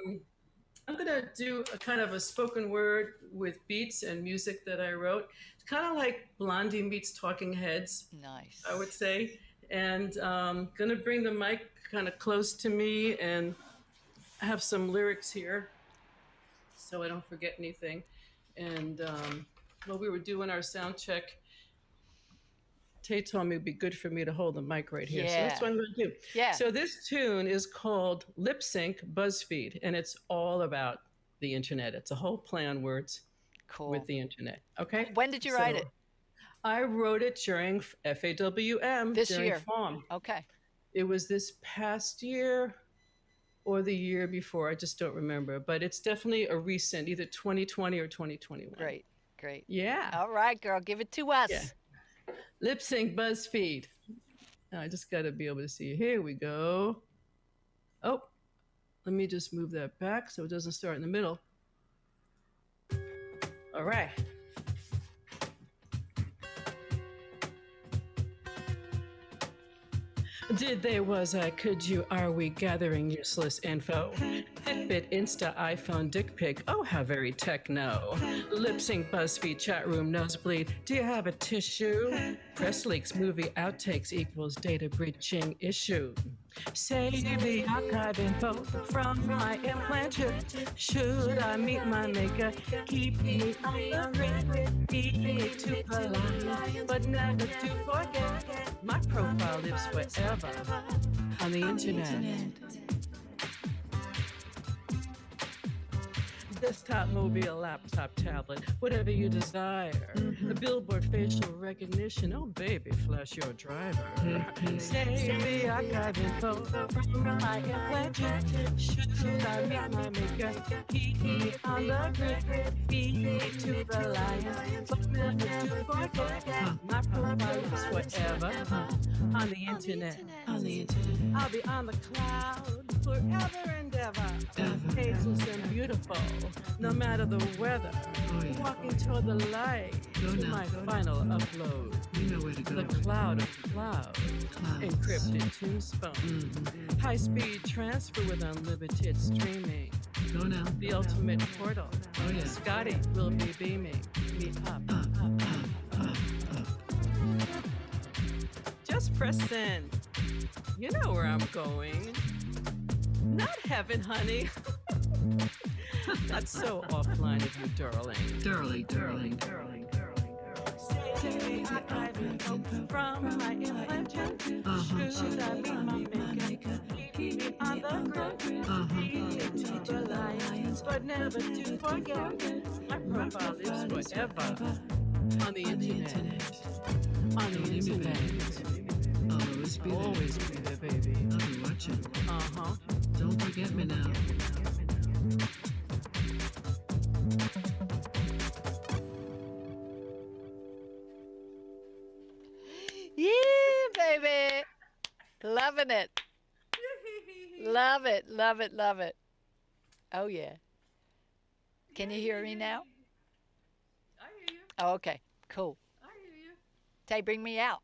I'm gonna do a kind of a spoken word with beats and music that I wrote. It's kind of like Blondie meets Talking Heads, Nice. I would say. And gonna bring the mic kind of close to me and have some lyrics here, so I don't forget anything. And while we were doing our sound check, Tay told me it'd be good for me to hold the mic right here. So that's what I'm going to do. Yeah. So this tune is called Lip Sync BuzzFeed, and it's all about the internet. It's a whole play on words Cool. with the internet. Okay. When did you write it? I wrote it during FAWM. This during year. Prom. Okay. It was this past year or the year before. I just don't remember. But it's definitely a recent, either 2020 or 2021. Great. Great. Yeah. All right, girl. Give it to us. Yeah. Lip Sync BuzzFeed. I just got to be able to see. Here we go. Oh, let me just move that back so it doesn't start in the middle. All right. Did they, was I, could you, are we gathering useless info? Fitbit, Insta, iPhone, dick pic, oh how very techno. Lip sync, BuzzFeed, chat room, nosebleed, do you have a tissue? Press leaks, movie outtakes equals data breaching issue. Save the archive info from my implanter. Should I meet my maker? Keep me on the grid. Be too polite, but never to forget. My profile lives forever on the internet. Desktop, mobile, laptop, tablet, whatever you desire. A billboard, facial recognition. Oh, baby, flash your driver. Save the archive info from my implanter. Should I meet my maker? Keep me on the grid. Feed to the lion, but never to forget. My profile is forever on the internet. I'll be on the cloud forever and ever. Ageless and beautiful, no matter the weather. Walking toward the light to my final upload. You know where to go. The cloud of clouds, encrypted tombstone. High-speed transfer with unlimited streaming. Go now. The ultimate portal. Oh, yeah. Scotty will be beaming me up. Just press send. You know where I'm going. Not heaven, honey. Not so offline of you, darling. Darling. Save the archive info from my implanter. Should I meet my maker? Keep me on the grid. Feed it to the lions, but never to forget. My profile lives forever on the internet. On the internet. Always be there. Always be there, baby. I'll be watching. Uh-huh. Don't forget me now. Yeah, baby. Loving it. Love it. Love it. Love it. Oh, yeah. Can you hear me now? I hear you. Oh, okay. Cool. I hear you. Tay, bring me out.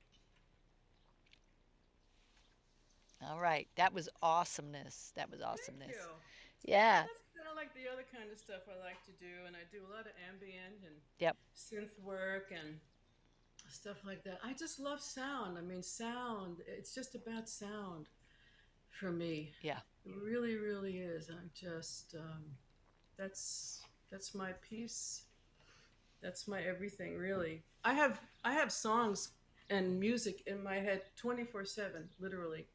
All right. That was awesomeness. That was awesomeness. Thank you. Yeah. That's kind of like the other kind of stuff I like to do, and I do a lot of ambient and Yep. synth work, and stuff like that. I just love sound. I mean, sound. It's just about sound for me. Yeah. It really, really is. I'm just that's my piece. That's my everything, really. I have songs and music in my head 24/7, literally.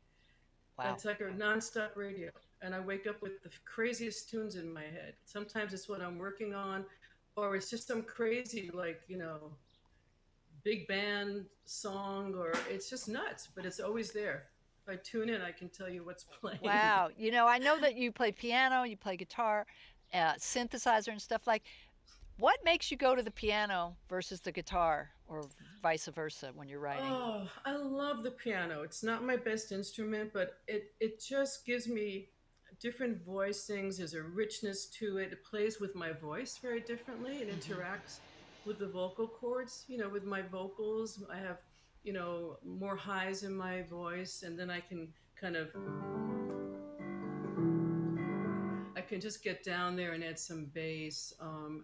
Wow. It's like a nonstop radio. And I wake up with the craziest tunes in my head. Sometimes it's what I'm working on, or it's just some crazy, like, big band song, or it's just nuts, but it's always there. If I tune in, I can tell you what's playing. Wow. I know that you play piano, you play guitar, synthesizer, and stuff like. What makes you go to the piano versus the guitar, or vice versa, when you're writing? Oh, I love the piano. It's not my best instrument, but it just gives me different voicings. There's a richness to it. It plays with my voice very differently. It interacts with the vocal cords, with my vocals. I have, more highs in my voice, and then I can kind of I can just get down there and add some bass.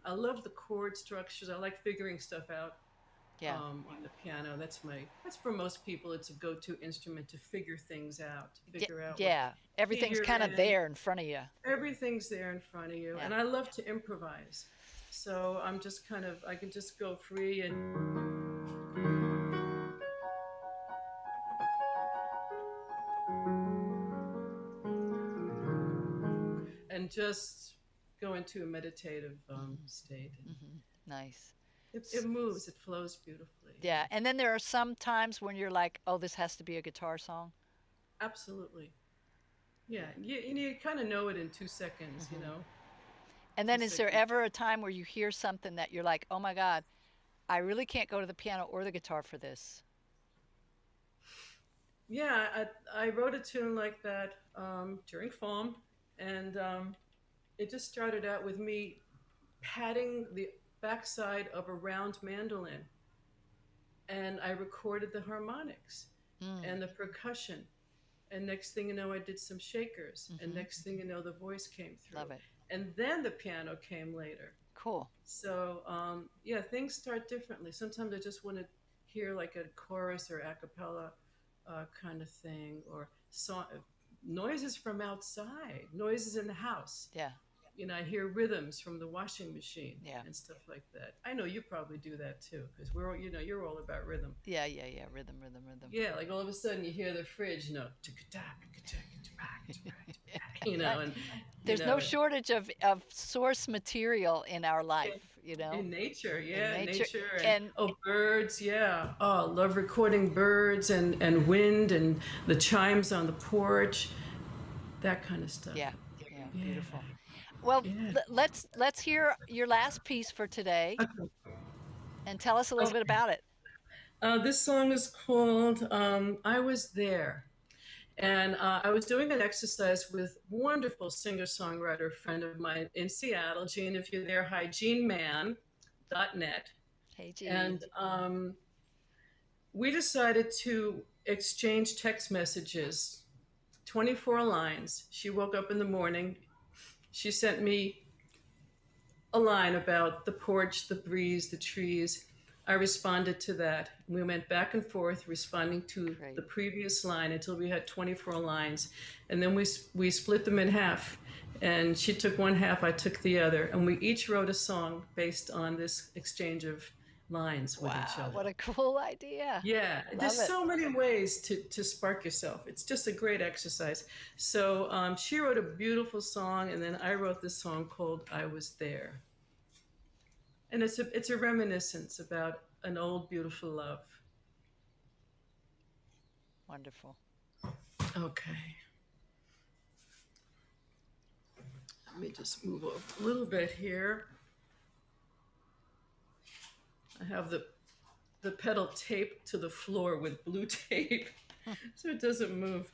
I love the chord structures. I like figuring stuff out Yeah. on the piano. That's for most people. It's a go-to instrument to figure things out, to figure out what Yeah. key Everything's you're kind of in. there in front of you. Everything's there in front of you, Yeah. and I love to improvise. So I'm just I can just go free and just go into a meditative state. And Nice. it moves, it flows beautifully. Yeah. And then there are some times when you're like, oh, this has to be a guitar song. Absolutely. Yeah, you kind of know it in 2 seconds, And then 2 is there seconds. ever a time where you hear something that you're like, oh my God, I really can't go to the piano or the guitar for this? Yeah, I wrote a tune like that during Prom, and it just started out with me patting the backside of a round mandolin, and I recorded the harmonics and the percussion. And next thing you know, I did some shakers, and next thing you know, the voice came through. Love it. And then the piano came later. Cool. So yeah, things start differently. Sometimes I just want to hear like a chorus or a cappella kind of thing, or noises from outside, noises in the house. Yeah. I hear rhythms from the washing machine Yeah. and stuff like that. I know you probably do that too, because you're all about rhythm. Yeah. Rhythm. Yeah, like all of a sudden you hear the fridge, and There's no shortage of source material in our life, in nature, yeah, In nature, nature and birds, yeah. Oh, I love recording birds and wind and the chimes on the porch, that kind of stuff. yeah, beautiful. Well, Yeah. let's hear your last piece for today, and tell us a little bit about it. This song is called "I Was There." And I was doing an exercise with wonderful singer-songwriter friend of mine in Seattle, Jean. If you're there, hi, jeanman.net. Hey, G. And we decided to exchange text messages, 24 lines. She woke up in the morning. She sent me a line about the porch, the breeze, the trees. I responded to that. We went back and forth responding to Great. the previous line until we had 24 lines. And then we split them in half. And she took one half, I took the other. And we each wrote a song based on this exchange of lines with each Wow, other. what a cool idea. Yeah, there's Love it. so many ways to spark yourself. It's just a great exercise. So she wrote a beautiful song, and then I wrote this song called "I Was There." And it's a reminiscence about an old, beautiful love. Wonderful. Okay. Let me just move over a little bit here. I have the pedal taped to the floor with blue tape so it doesn't move.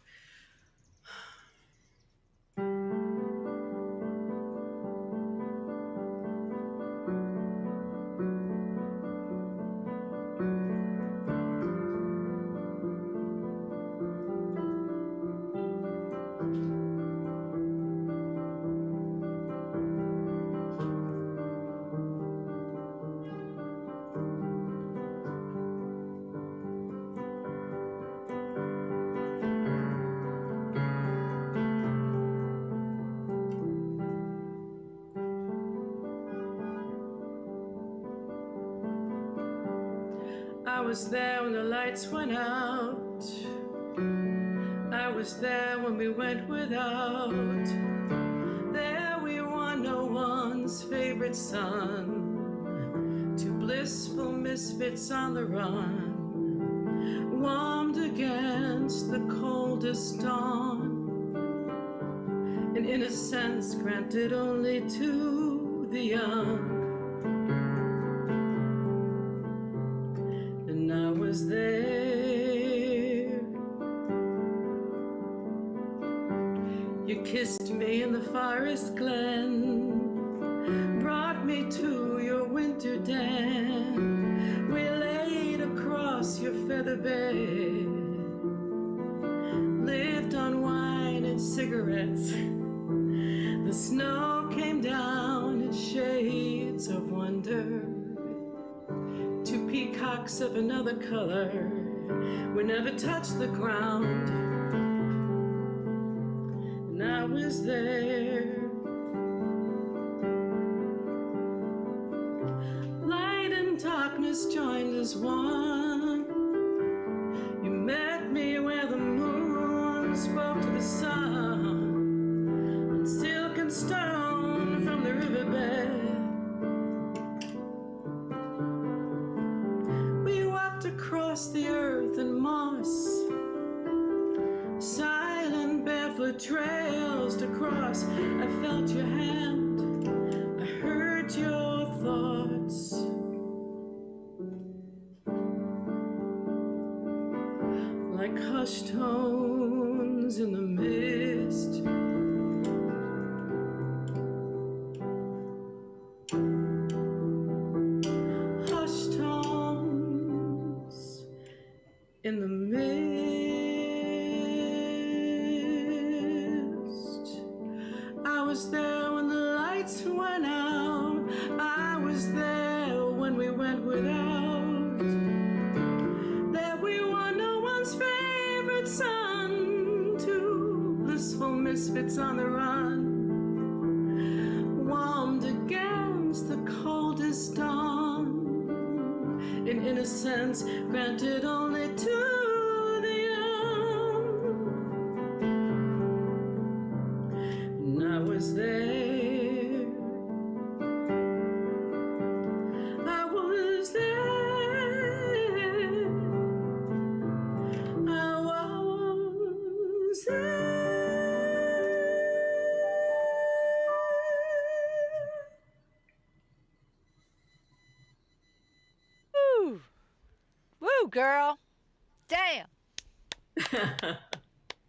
was there when the lights went out. I was there when we went without. There we were, no one's favorite son. Two blissful misfits on the run, warmed against the coldest dawn. An innocence granted only to the young. And I was there. You kissed me in the forest glen, brought me to your winter den. We laid across your feather bed, lived on wine and cigarettes. The snow came down in shades of wonder. Two peacocks of another color, we never touched the ground. And I was there. Light and darkness joined as one. You met me where the moon spoke to the sun, on silk and stone from the riverbed. We walked across the earth and moss, silent barefoot trails to cross. I felt your hand, I heard your thoughts, like hushed tones in the mist. Hushed tones in the mist. I was there when the lights went out. I was there when we went without. There we were, no one's favorite son. Two blissful misfits on the run, warmed against the coldest dawn. In innocence granted only to the young. And I was there. I was there. I was there. Woo! Woo, girl. Damn.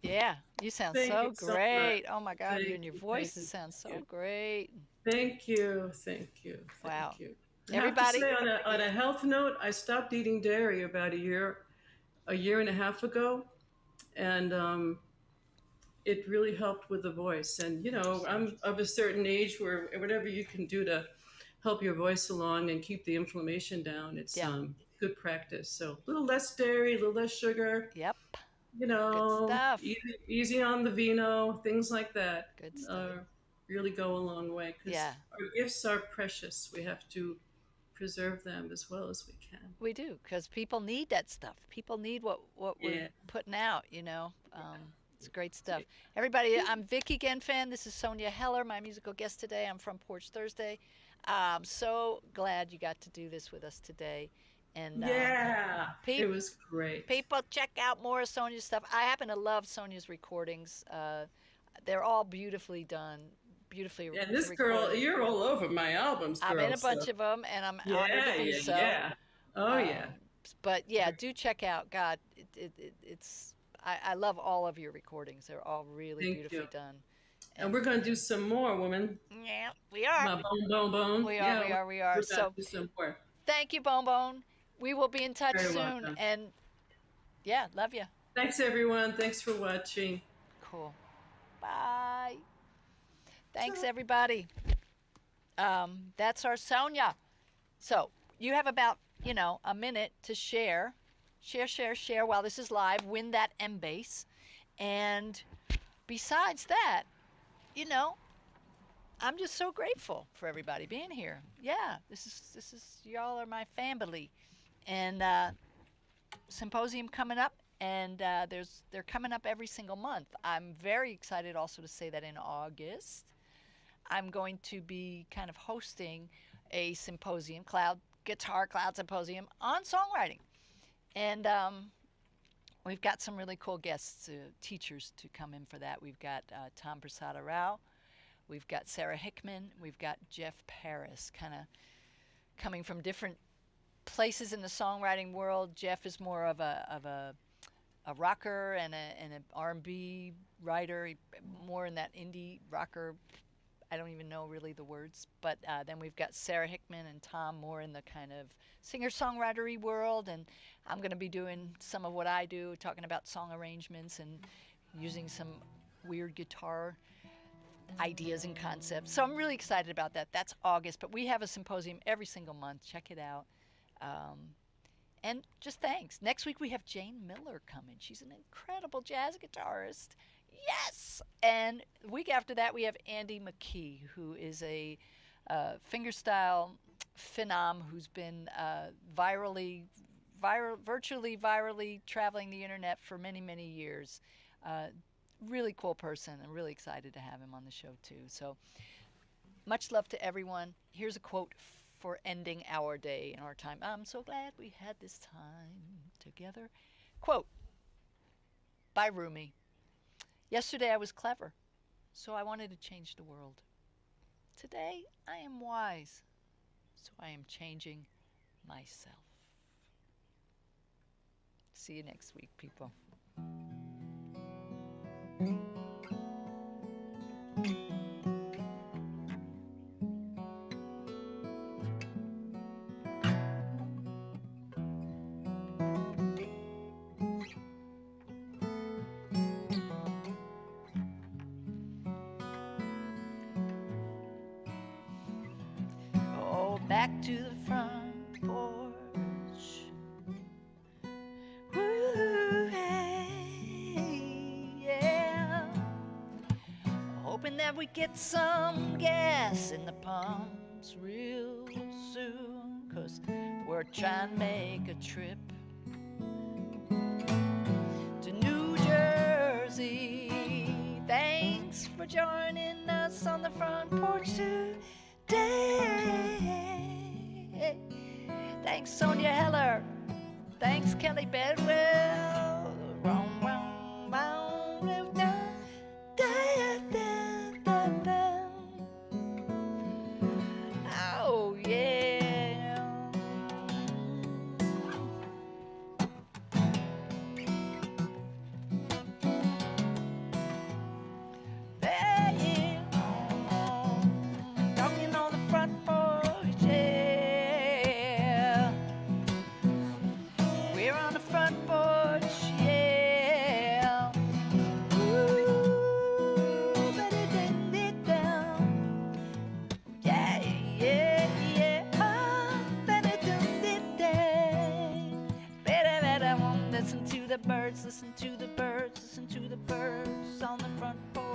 Yeah, you sound Thank so you so great. much. Oh my God, you Thank and your you, voices thank sound so you. great. Thank you, thank you, Wow. thank you. I have to Everybody, say, on a health note, I stopped eating dairy about a year and a half ago, and it really helped with the voice. And you know, I'm of a certain age where whatever you can do to help your voice along and keep the inflammation down, it's Yeah. good practice. So a little less dairy, a little less sugar, yep, you good know, stuff. easy on the vino, things like that. Good stuff. Really go a long way because Yeah. our gifts are precious. We have to preserve them as well as we can. We do, because people need that stuff. People need what we're Yeah. putting out, you know. It's great stuff. Everybody, I'm Vicki Genfan. This is Sonya Heller, my musical guest today. I'm from Porch Thursday. I'm so glad you got to do this with us today. And Yeah, peop- it was great. people, check out more of Sonya's stuff. I happen to love Sonya's recordings. They're all beautifully done, beautifully And this recorded. girl, you're all over my albums, girl. I'm in a bunch so. of them, and I'm Yeah, honored to be yeah, so. yeah. Oh, yeah. But yeah, do check out. God, it's. I love all of your recordings. They're all really Thank beautifully you. done. And we're going to do some more, woman. Yeah, we are. My bone. We are. Yeah, we are. We we're are. about So to do some more. thank you, Bone Bone. We will be in touch Very soon. welcome. And yeah, love you. Thanks, everyone. Thanks for watching. Cool. Bye. Thanks, everybody. That's our Sonya. So you have about, a minute to share while this is live. Win that M base. And besides that, I'm just so grateful for everybody being here. Yeah, this is y'all are my family. And Symposium coming up, and they're coming up every single month. I'm very excited also to say that in August, I'm going to be kind of hosting a symposium, Cloud Symposium on songwriting. And we've got some really cool guests, teachers to come in for that. We've got Tom Prasada Rao, we've got Sarah Hickman, we've got Jeff Paris, kind of coming from different places in the songwriting world. Jeff is more of a rocker and an R&B writer, more in that indie rocker. I don't even know really the words, but then we've got Sarah Hickman and Tom more in the kind of singer-songwritery world, and I'm going to be doing some of what I do, talking about song arrangements and using some weird guitar ideas and concepts. So I'm really excited about that. That's August, but we have a symposium every single month. Check it out. And just thanks. Next week we have Jane Miller coming. She's an incredible jazz guitarist. Yes! And the week after that we have Andy McKee, who is a fingerstyle phenom who's been virtually virally traveling the internet for many, many years. Really cool person. I'm really excited to have him on the show too. So much love to everyone. Here's a quote for ending our day and our time. I'm so glad we had this time together. Quote by Rumi. Yesterday I was clever, so I wanted to change the world. Today I am wise, so I am changing myself. See you next week, people. Oh, back to the front porch. Woo, hey, yeah. Hoping that we get some gas in the pumps real soon, 'cause we're trying to make a trip to New Jersey. Thanks for joining us on the front porch today. Thanks, Sonya Heller. Thanks, Kelly Bedwell. Wrong, wrong, wrong, da, da, da, da, da. Oh, yeah. Hey, talking on the front porch, yeah. We're on the front porch, yeah. Ooh, better than it down. Yeah, yeah, yeah. Oh, better than it down. Better, listen to the birds, listen to the birds, listen to the birds on the front porch.